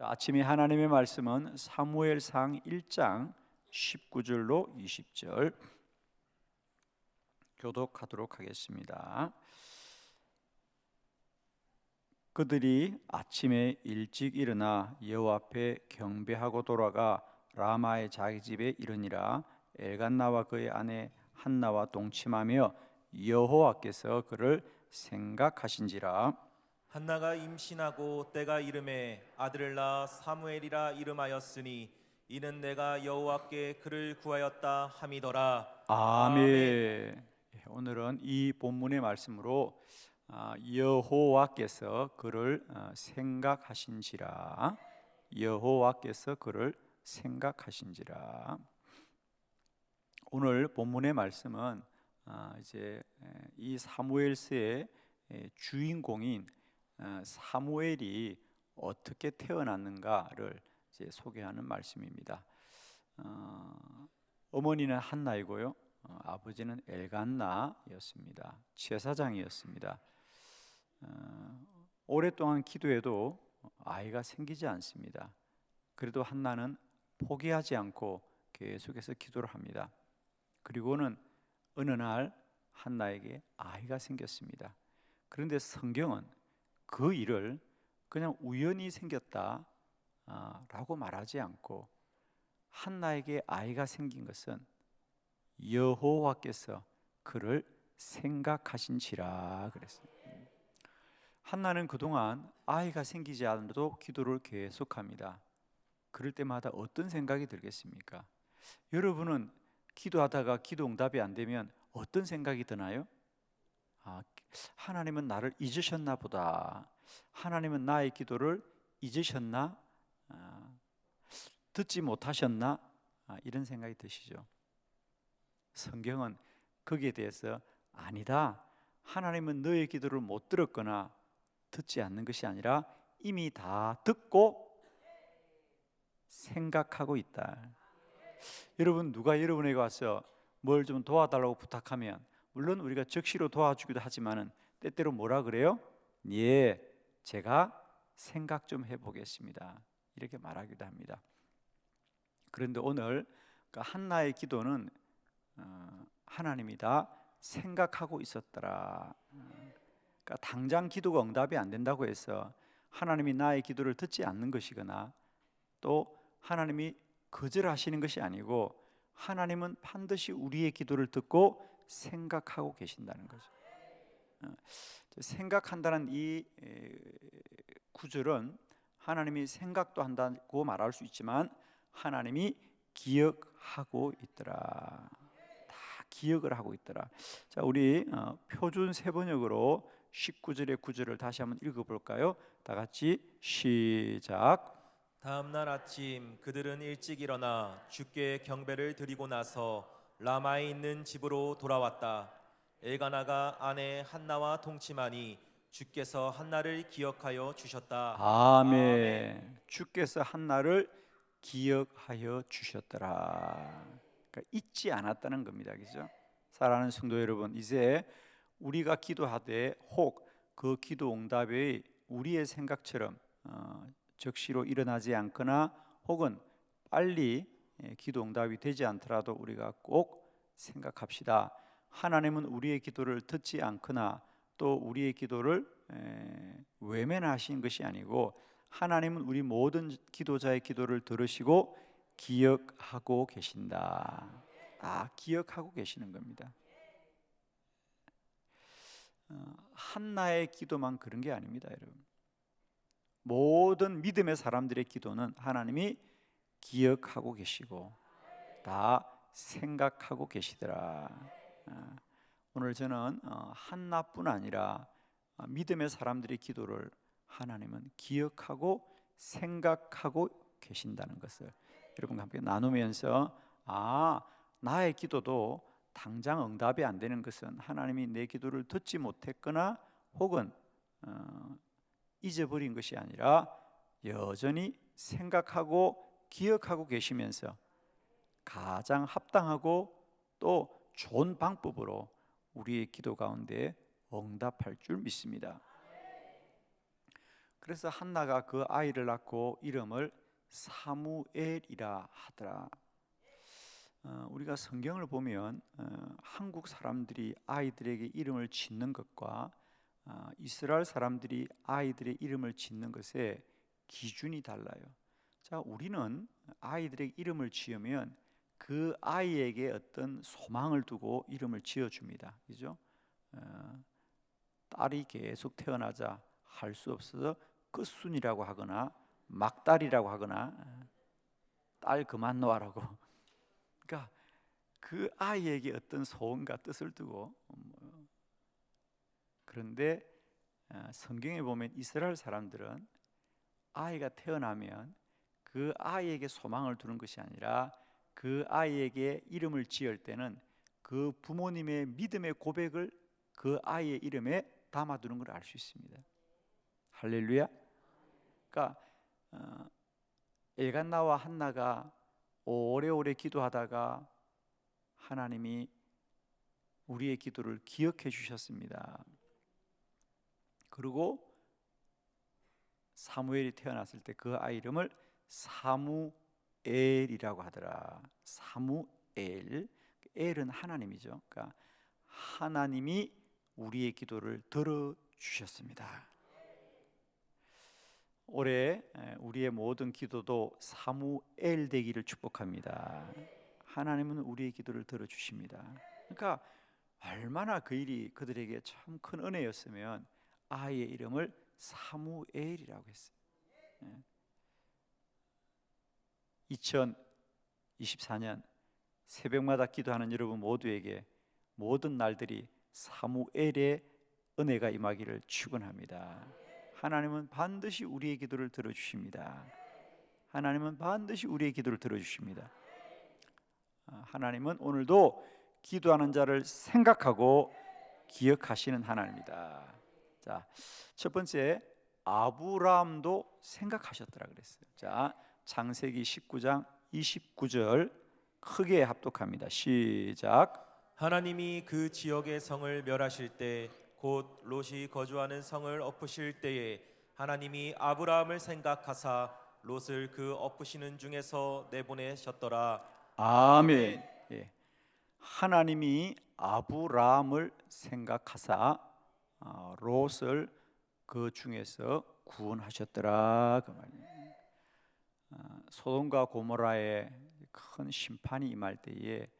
아침에 하나님의 말씀은 사무엘상 1장 19절로 20절 교독하도록 하겠습니다. 그들이 아침에 일찍 일어나 여호와 앞에 경배하고 돌아가 라마의 자기 집에 이르니라. 엘간나와 그의 아내 한나와 동침하며 여호와께서 그를 생각하신지라. 한나가 임신하고 때가 이름에 아들을 낳아 사무엘이라 이름하였으니 이는 내가 여호와께 그를 구하였다 함이더라. 아멘. 오늘은 이 본문의 말씀으로 여호와께서 그를 생각하신지라. 여호와께서 그를 생각하신지라. 오늘 본문의 말씀은 이제 이 사무엘서의 주인공인 사무엘이 어떻게 태어났는가를 이제 소개하는 말씀입니다. 어머니는 한나이고요, 아버지는 엘간나였습니다. 제사장이었습니다. 오랫동안 기도해도 아이가 생기지 않습니다. 그래도 한나는 포기하지 않고 계속해서 기도를 합니다. 그리고는 어느 날 한나에게 아이가 생겼습니다. 그런데 성경은 그 일을 그냥 우연히 생겼다 라고 말하지 않고 한나에게 아이가 생긴 것은 여호와께서 그를 생각하신지라 그랬어요. 한나는 그동안 아이가 생기지 않아도 기도를 계속합니다. 그럴 때마다 어떤 생각이 들겠습니까? 여러분은 기도하다가 기도 응답이 안 되면 어떤 생각이 드나요? 하나님은 나를 잊으셨나 보다. 하나님은 나의 기도를 잊으셨나? 듣지 못하셨나? 이런 생각이 드시죠. 성경은 거기에 대해서 아니다. 하나님은 너의 기도를 못 들었거나 듣지 않는 것이 아니라 이미 다 듣고 생각하고 있다. 여러분, 누가 여러분에게 와서 뭘 좀 도와달라고 부탁하면 물론 우리가 즉시로 도와주기도 하지만은 때때로 뭐라 그래요? 예, 제가 생각 좀 해보겠습니다. 이렇게 말하기도 합니다. 그런데 오늘 한나의 기도는 하나님이 다 생각하고 있었더라. 그러니까 당장 기도가 응답이 안 된다고 해서 하나님이 나의 기도를 듣지 않는 것이거나 또 하나님이 거절하시는 것이 아니고 하나님은 반드시 우리의 기도를 듣고 생각하고 계신다는 거죠. 생각한다는 이 구절은 하나님이 생각도 한다고 말할 수 있지만 하나님이 기억하고 있더라. 다 기억을 하고 있더라. 자, 우리 표준 세번역으로 19절의 구절을 다시 한번 읽어볼까요? 다 같이 시작. 다음 날 아침 그들은 일찍 일어나 주께 경배를 드리고 나서 라마에 있는 집으로 돌아왔다. 엘가나가 아내 한나와 동침하니 주께서 한나를 기억하여 주셨다. 아멘. 주께서 한나를 기억하여 주셨더라. 그러니까 잊지 않았다는 겁니다. 그죠? 사랑하는 성도 여러분, 이제 우리가 기도하되 혹 그 기도 응답이 우리의 생각처럼 즉시로 일어나지 않거나 혹은 빨리 기도 응답이 되지 않더라도 우리가 꼭 생각합시다. 하나님은 우리의 기도를 듣지 않거나 또 우리의 기도를 외면하신 것이 아니고 하나님은 우리 모든 기도자의 기도를 들으시고 기억하고 계신다. 기억하고 계시는 겁니다. 한나의 기도만 그런 게 아닙니다, 여러분. 모든 믿음의 사람들의 기도는 하나님이 기억하고 계시고 다 생각하고 계시더라. 오늘 저는 한나뿐 아니라 믿음의 사람들의 기도를 하나님은 기억하고 생각하고 계신다는 것을 여러분과 함께 나누면서 나의 기도도 당장 응답이 안 되는 것은 하나님이 내 기도를 듣지 못했거나 혹은 잊어버린 것이 아니라 여전히 생각하고 기억하고 계시면서 가장 합당하고 또 좋은 방법으로 우리의 기도 가운데 응답할 줄 믿습니다. 그래서 한나가 그 아이를 낳고 이름을 사무엘이라 하더라. 우리가 성경을 보면 한국 사람들이 아이들에게 이름을 짓는 것과 이스라엘 사람들이 아이들의 이름을 짓는 것에 기준이 달라요. 자, 우리는 아이들에게 이름을 지으면 그 아이에게 어떤 소망을 두고 이름을 지어줍니다. 그죠? 딸이 계속 태어나자 할 수 없어서 끝순이라고 하거나 막딸이라고 하거나 딸 그만 놓아라고. 그러니까 그 아이에게 어떤 소원과 뜻을 두고 그런데 성경에 보면 이스라엘 사람들은 아이가 태어나면 그 아이에게 소망을 두는 것이 아니라 그 아이에게 이름을 지을 때는 그 부모님의 믿음의 고백을 그 아이의 이름에 담아두는 걸 알 수 있습니다. 할렐루야. 그러니까 엘간나와 한나가 오래오래 기도하다가 하나님이 우리의 기도를 기억해 주셨습니다. 그리고 사무엘이 태어났을 때 그 아이 이름을 사무엘이라고 하더라. 사무엘. 엘은 하나님이죠. 그러니까 하나님이 우리의 기도를 들어주셨습니다. 올해 우리의 모든 기도도 사무엘 되기를 축복합니다. 하나님은 우리의 기도를 들어주십니다. 그러니까 얼마나 그 일이 그들에게 참 큰 은혜였으면 아이의 이름을 사무엘이라고 했어요. 2024년 새벽마다 기도하는 여러분 모두에게 모든 날들이 사무엘의 은혜가 임하기를 축원합니다. 하나님은 반드시 우리의 기도를 들어주십니다. 하나님은 반드시 우리의 기도를 들어주십니다. 하나님은 오늘도 기도하는 자를 생각하고 기억하시는 하나님이다. 자, 첫 번째 아브라함도 생각하셨더라 그랬어요. 자, 창세기 19장 29절 크게 합독합니다. 시작. 하나님이 그 지역의 성을 멸하실 때 곧 롯이 거주하는 성을 엎으실 때에 하나님이 아브라함을 생각하사 롯을 그 엎으시는 중에서 내보내셨더라. 아멘. 예. 하나님이 아브라함을 생각하사 롯을 그 중에서 구원하셨더라 그 말이에요. 소돔과 고모라에 큰 심판이 임할 때에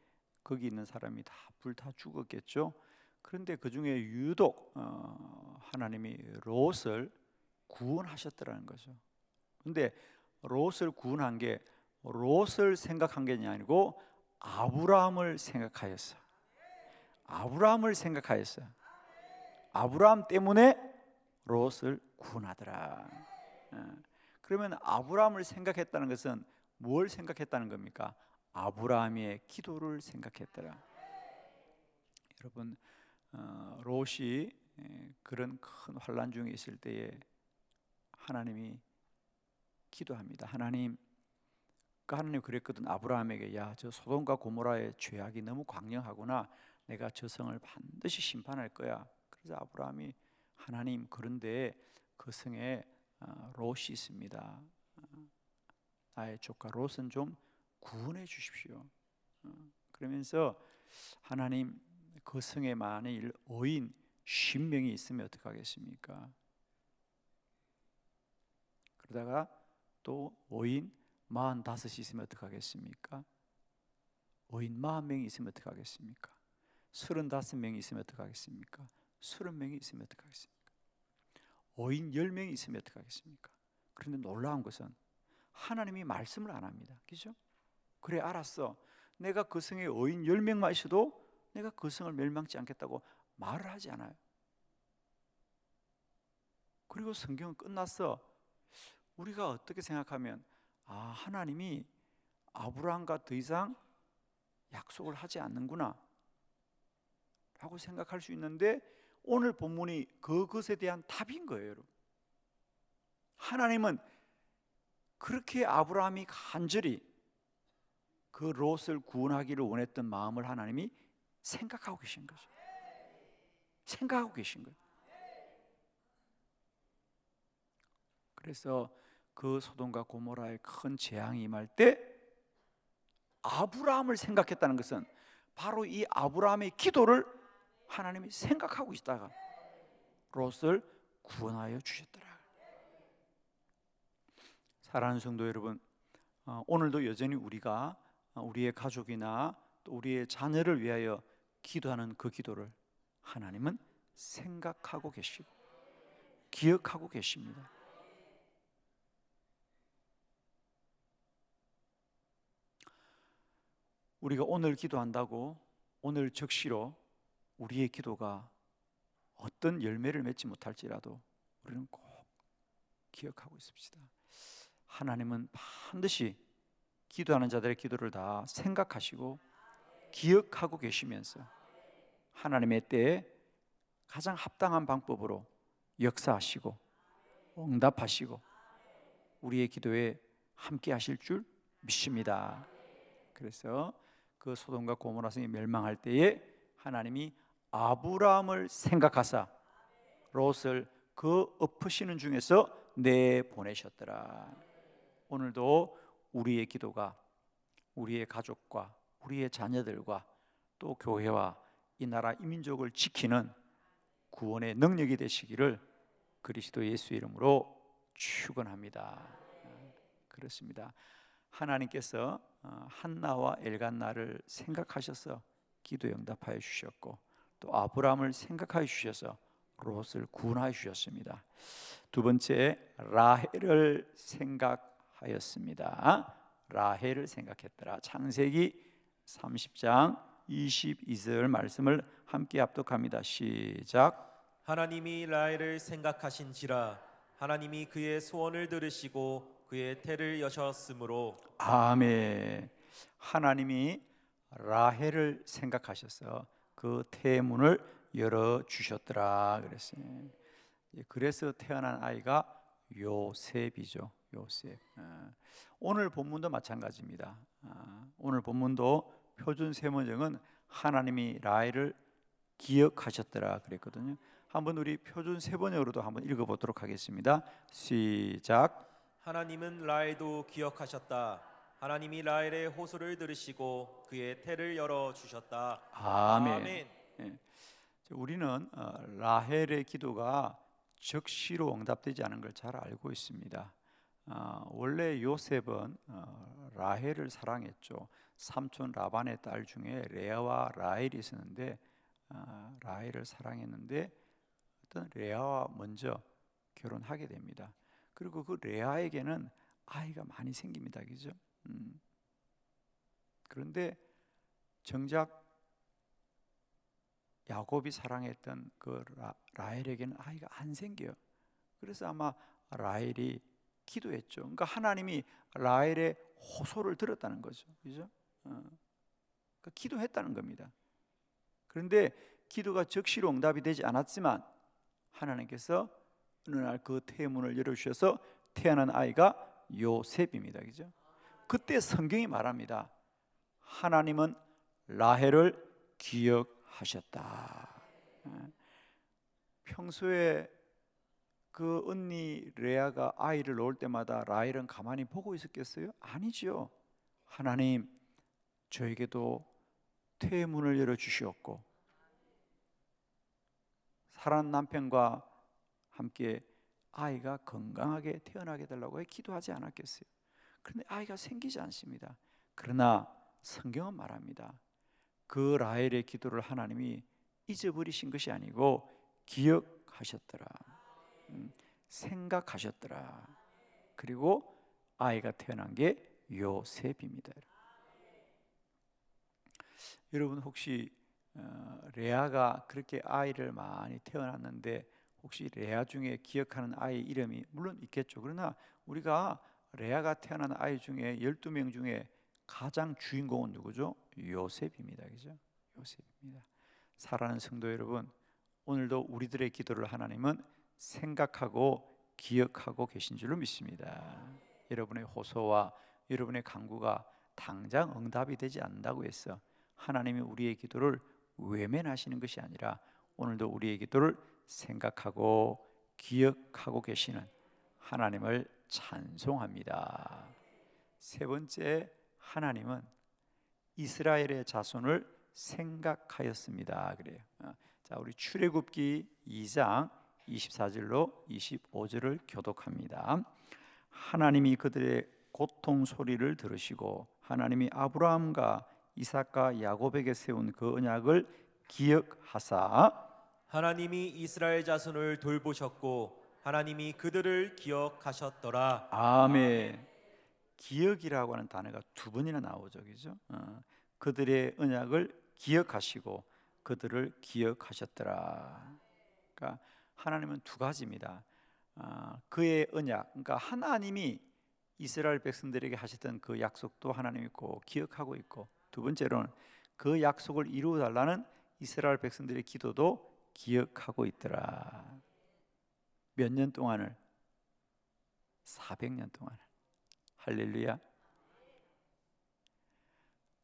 거기 있는 사람이 다 불타 죽었겠죠. 그런데 그 중에 유독 하나님이 롯을 구원하셨더라는 거죠. 그런데 롯을 구원한 게 롯을 생각한 게 아니고 아브라함을 생각하였어. 아브라함을 생각하였어. 아브라함 때문에 롯을 구원하더라. 그러면 아브라함을 생각했다는 것은 뭘 생각했다는 겁니까? 아브라함의 기도를 생각했더라. 여러분, 롯이 그런 큰 환난 중에 있을 때에 하나님이 기도합니다. 하나님 그랬거든. 아브라함에게 야, 저 소돔과 고모라의 죄악이 너무 광량하구나. 내가 저 성을 반드시 심판할 거야. 그래서 아브라함이 하나님, 그런데 그 성에 롯이 있습니다. 나의 조카 롯은 좀 구원해 주십시오. 그러면서 하나님, 그 성에 만일 어인 10명이 있으면 어떡하겠습니까? 그러다가 또 어인 45이 있으면 어떡하겠습니까? 어인 40명이 있으면 어떡하겠습니까? 35명이 있으면 어떡하겠습니까? 30명이 있으면 어떡하겠습니까? 어인 10명이 있으면 어떡하겠습니까? 그런데 놀라운 것은 하나님이 말씀을 안 합니다. 그죠? 그래, 알았어. 내가 그 성에 어인 10명만 있어도 내가 그 성을 멸망치 않겠다고 말을 하지 않아요. 그리고 성경은 끝났어. 우리가 어떻게 생각하면 하나님이 아브라함과 더 이상 약속을 하지 않는구나 라고 생각할 수 있는데, 오늘 본문이 그것에 대한 답인 거예요. 여러분, 하나님은 그렇게 아브라함이 간절히 그 롯을 구원하기를 원했던 마음을 하나님이 생각하고 계신 거죠. 생각하고 계신 거예요. 그래서 그 소돔과 고모라의 큰 재앙이 임할 때 아브라함을 생각했다는 것은 바로 이 아브라함의 기도를 하나님이 생각하고 있다가 롯을 구원하여 주셨더라. 사랑하는 성도 여러분, 오늘도 여전히 우리가 우리의 가족이나 또 우리의 자녀를 위하여 기도하는 그 기도를 하나님은 생각하고 계시고 기억하고 계십니다. 우리가 오늘 기도한다고 오늘 적시로 우리의 기도가 어떤 열매를 맺지 못할지라도 우리는 꼭 기억하고 있읍시다. 하나님은 반드시 기도하는 자들의 기도를 다 생각하시고 기억하고 계시면서 하나님의 때에 가장 합당한 방법으로 역사하시고 응답하시고 우리의 기도에 함께 하실 줄 믿습니다. 그래서 그 소돔과 고모라 성이 멸망할 때에 하나님이 아브라함을 생각하사 롯을 그 엎으시는 중에서 내보내셨더라. 오늘도 우리의 기도가 우리의 가족과 우리의 자녀들과 또 교회와 이 나라 이민족을 지키는 구원의 능력이 되시기를 그리스도 예수 이름으로 축원합니다. 그렇습니다. 하나님께서 한나와 엘간나를 생각하셔서 기도 응답하여 주셨고 또 아브라함을 생각하여 주셔서 롯을 구원하여 주셨습니다. 두 번째, 라헬을 생각하였습니다. 라헬을 생각했더라. 창세기 30장 22절 말씀을 함께 합독합니다. 시작. 하나님이 라헬을 생각하신지라 하나님이 그의 소원을 들으시고 그의 태를 여셨으므로. 아멘. 하나님이 라헬을 생각하셔서 그 태문을 열어 주셨더라 그랬어요. 그래서 태어난 아이가 요셉이죠. 요셉. 오늘 본문도 마찬가지입니다. 오늘 본문도 표준 세번역은 하나님이 라헬을 기억하셨더라 그랬거든요. 한번 우리 표준 세번역으로도 한번 읽어보도록 하겠습니다. 시작. 하나님은 라헬도 기억하셨다. 하나님이 라헬의 호소를 들으시고 그의 태를 열어 주셨다. 아멘. 아멘. 예. 우리는 라헬의 기도가 적시로 응답되지 않은 걸 잘 알고 있습니다. 원래 요셉은 라헬을 사랑했죠. 삼촌 라반의 딸 중에 레아와 라헬이 있었는데 라헬을 사랑했는데 어떤 레아와 먼저 결혼하게 됩니다. 그리고 그 레아에게는 아이가 많이 생깁니다, 그죠? 그런데 정작 야곱이 사랑했던 그 라헬에게는 아이가 안 생겨요. 그래서 아마 라헬이 기도했죠. 그러니까 하나님이 라헬의 호소를 들었다는 거죠, 그죠? 그러니까 기도했다는 겁니다. 그런데 기도가 적시로 응답이 되지 않았지만 하나님께서 어느 날 그 태문을 열어주셔서 태어난 아이가 요셉입니다, 그죠? 그때 성경이 말합니다. 하나님은 라헬을 기억하셨다. 평소에 그 언니 레아가 아이를 낳을 때마다 라헬은 가만히 보고 있었겠어요? 아니죠. 하나님, 저에게도 태문을 열어주시었고 사랑하는 남편과 함께 아이가 건강하게 태어나게 달라고 기도하지 않았겠어요? 그런데 아이가 생기지 않습니다. 그러나 성경은 말합니다. 그 라헬의 기도를 하나님이 잊어버리신 것이 아니고 기억하셨더라. 생각하셨더라. 그리고 아이가 태어난 게 요셉입니다. 여러분 혹시 레아가 그렇게 아이를 많이 태어났는데 혹시 레아 중에 기억하는 아이 이름이 물론 있겠죠. 그러나 우리가 레아가 태어난 아이 중에 12명 중에 가장 주인공은 누구죠? 요셉입니다. 그죠? 요셉입니다. 사랑하는 성도 여러분, 오늘도 우리들의 기도를 하나님은 생각하고 기억하고 계신 줄로 믿습니다. 여러분의 호소와 여러분의 간구가 당장 응답이 되지 않는다고 해서 하나님이 우리의 기도를 외면하시는 것이 아니라 오늘도 우리의 기도를 생각하고 기억하고 계시는 하나님을 찬송합니다. 세 번째, 하나님은 이스라엘의 자손을 생각하였습니다. 그래요. 자, 우리 출애굽기 2장 24절로 25절을 교독합니다. 하나님이 그들의 고통 소리를 들으시고 하나님이 아브라함과 이삭과 야곱에게 세운 그 언약을 기억하사 하나님이 이스라엘 자손을 돌보셨고 하나님이 그들을 기억하셨더라. 아멘. 기억이라고 하는 단어가 두 번이나 나오죠, 그죠? 그들의 언약을 기억하시고 그들을 기억하셨더라. 그러니까 하나님은 두 가지입니다. 그의 언약, 그러니까 하나님이 이스라엘 백성들에게 하셨던 그 약속도 하나님이 꼭 기억하고 있고, 두 번째로는 그 약속을 이루어 달라는 이스라엘 백성들의 기도도 기억하고 있더라. 몇 년 동안을? 400년 동안을. 할렐루야.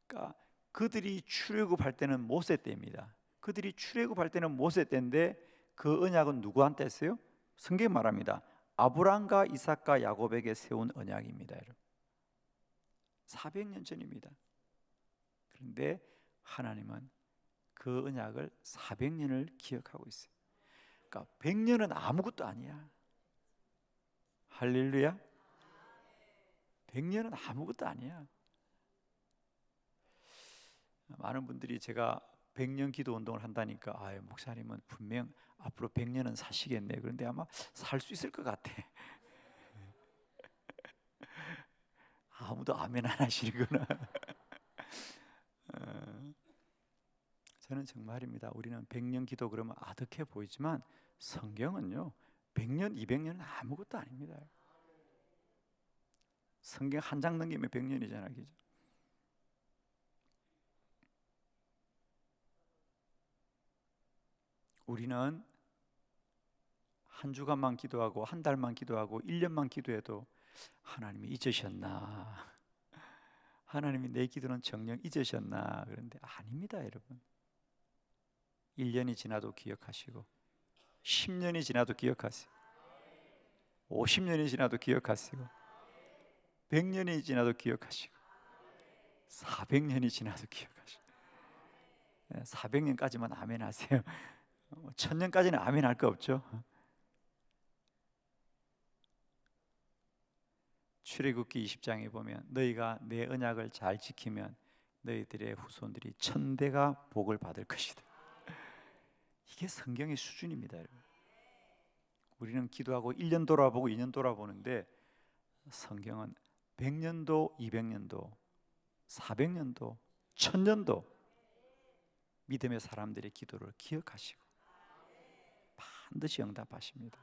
그러니까 그들이 출애굽할 때는 모세 때입니다. 그들이 출애굽할 때는 모세 때인데 그 언약은 누구한테 했어요? 성경이 말합니다. 아브람과 이삭과 야곱에게 세운 언약입니다, 여러분. 400년 전입니다. 그런데 하나님은 그 언약을 400년을 기억하고 있어요. 그러니까 100년은 아무것도 아니야. 할렐루야. 100년은 아무것도 아니야. 많은 분들이 제가 100년 기도 운동을 한다니까, 아유, 목사님은 분명 앞으로 100년은 사시겠네. 그런데 아마 살 수 있을 것 같아. 아무도 아멘 안 하시는구나. 저는 정말입니다. 우리는 100년 기도 그러면 아득해 보이지만 성경은요 100년, 200년은 아무것도 아닙니다. 성경 한 장 넘기면 100년이잖아요, 그죠? 우리는 한 주간만 기도하고 한 달만 기도하고 1년만 기도해도 하나님이 잊으셨나? 하나님이 내 기도는 정녕 잊으셨나? 그런데 아닙니다, 여러분. 1년이 지나도 기억하시고 10년이 지나도 기억하시고 50년이 지나도 기억하시고 100년이 지나도 기억하시고 400년이 지나도 기억하시고 400년까지만 아멘 하세요. 1000년까지는 아멘 할 거 없죠. 출애굽기 20장에 보면 너희가 내 언약을 잘 지키면 너희들의 후손들이 천대가 복을 받을 것이다. 이게 성경의 수준입니다, 여러분. 우리는 기도하고 1년 돌아보고 2년 돌아보는데 성경은 100년도, 200년도, 400년도, 1000년도 믿음의 사람들의 기도를 기억하시고 반드시 응답하십니다.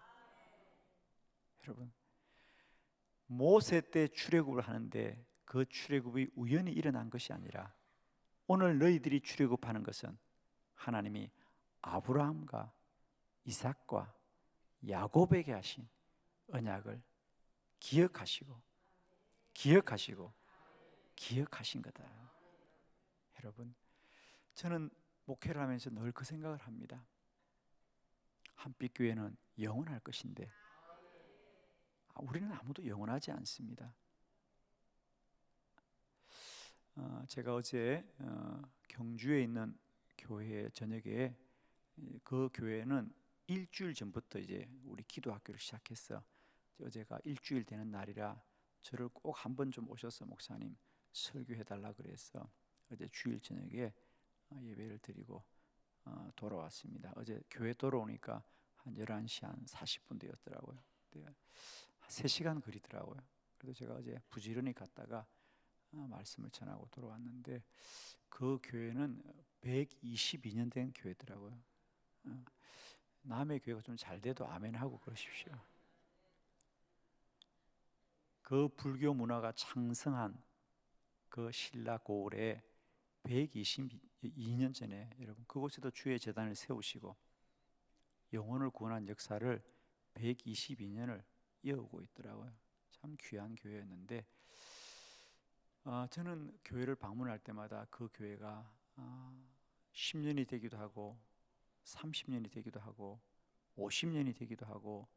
여러분, 모세 때 출애굽을 하는데 그 출애굽이 우연히 일어난 것이 아니라 오늘 너희들이 출애굽하는 것은 하나님이 아브라함과 이삭과 야곱에게 하신 언약을 기억하시고 기억하신 거다. 여러분, 저는 목회를 하면서 늘 그 생각을 합니다. 한빛교회는 영원할 것인데 우리는 아무도 영원하지 않습니다. 제가 어제 경주에 있는 교회 저녁에 그 교회는 일주일 전부터 이제 우리 기도학교를 시작했어. 어제가 일주일 되는 날이라 저를 꼭 한번 좀 오셔서 목사님 설교해 달라 그래서 어제 주일 저녁에 예배를 드리고 돌아왔습니다. 어제 교회 돌아오니까 한 11시 한 40분 되었더라고요. 3시간 거리더라고요. 그래서 제가 어제 부지런히 갔다가 말씀을 전하고 돌아왔는데 그 교회는 122년 된 교회더라고요. 남의 교회가 좀 잘 돼도 아멘하고 그러십시오. 그 불교 문화가 창성한 그 신라 고을에 122년 전에 여러분 그곳에도 주의 제단을 세우시고 영혼을 구원한 역사를 122년을 이어오고 있더라고요. 참 귀한 교회였는데 저는 교회를 방문할 때마다 그 교회가 10년이 되기도 하고 30년이 되기도 하고 50년이 되기도 하고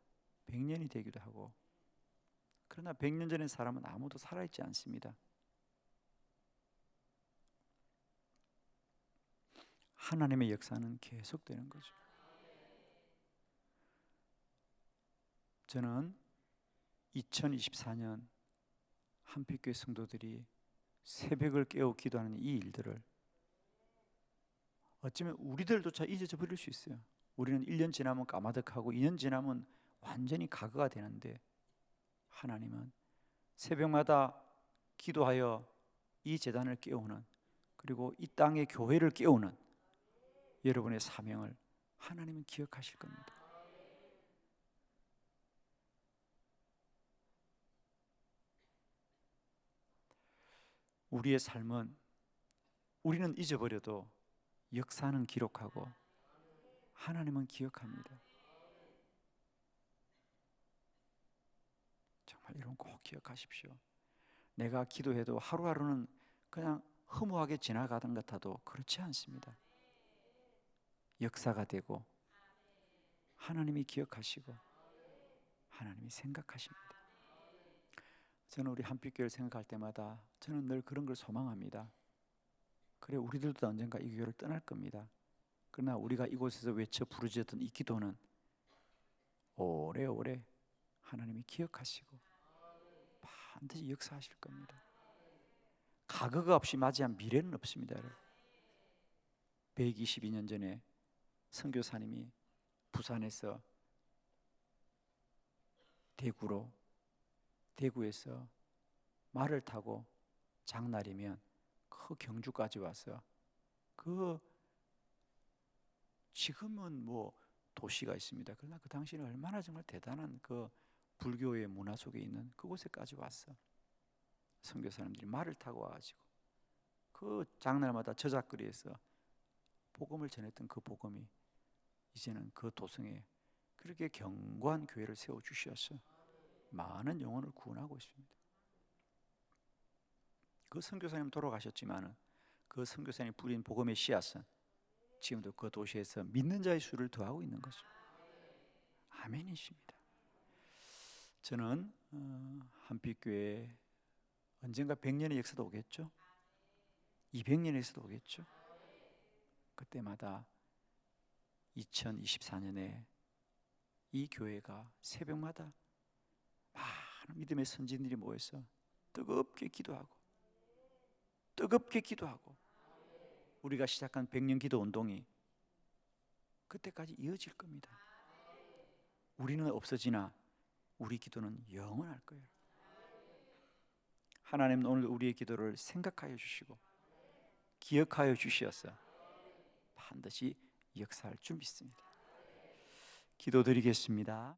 100년이 되기도 하고 그러나 100년 전의 사람은 아무도 살아있지 않습니다. 하나님의 역사는 계속되는 거죠. 저는 2024년 한빛교회 성도들이 새벽을 깨어 기도하는 이 일들을 어쩌면 우리들조차 잊어져 버릴 수 있어요. 우리는 1년 지나면 까마득하고 2년 지나면 완전히 가거가 되는데, 하나님은 새벽마다 기도하여 이 재단을 깨우는, 그리고 이 땅의 교회를 깨우는 여러분의 사명을 하나님은 기억하실 겁니다. 우리의 삶은 우리는 잊어버려도 역사는 기록하고 하나님은 기억합니다. 정말 여러분 꼭 기억하십시오. 내가 기도해도 하루하루는 그냥 허무하게 지나가던 것 같아도 그렇지 않습니다. 역사가 되고 하나님이 기억하시고 하나님이 생각하십니다. 저는 우리 한빛교회를 생각할 때마다 저는 늘 그런 걸 소망합니다. 그래, 우리들도 언젠가 이 교회를 떠날 겁니다. 그러나 우리가 이곳에서 외쳐 부르짖었던 이 기도는 오래오래 하나님이 기억하시고 반드시 역사하실 겁니다. 과거가 없이 맞이한 미래는 없습니다. 122년 전에 선교사님이 부산에서 대구에서 말을 타고 장날이면 그 경주까지 와서 지금은 뭐 도시가 있습니다. 그러나 그 당시에는 얼마나 정말 대단한 그 불교의 문화 속에 있는 그곳에까지 왔어. 선교사님들이 말을 타고 와가지고 그 장날마다 저작거리에서 복음을 전했던 그 복음이 이제는 그 도성에 그렇게 견고한 교회를 세워주셔서 많은 영혼을 구원하고 있습니다. 그 선교사님 돌아가셨지만 그 선교사님 뿌린 복음의 씨앗은 지금도 그 도시에서 믿는 자의 수를 더하고 있는 거죠. 아멘이십니다. 저는 한빛교회 언젠가 100년의 역사도 오겠죠. 200년의 역사도 오겠죠. 그때마다 2024년에 이 교회가 새벽마다 많은 믿음의 선진들이 모여서 뜨겁게 기도하고 우리가 시작한 100년 기도 운동이 그때까지 이어질 겁니다. 우리는 없어지나 우리 기도는 영원할 거예요. 하나님은 오늘 우리의 기도를 생각하여 주시고 기억하여 주시어서 반드시 역사할 줄 믿습니다. 기도드리겠습니다.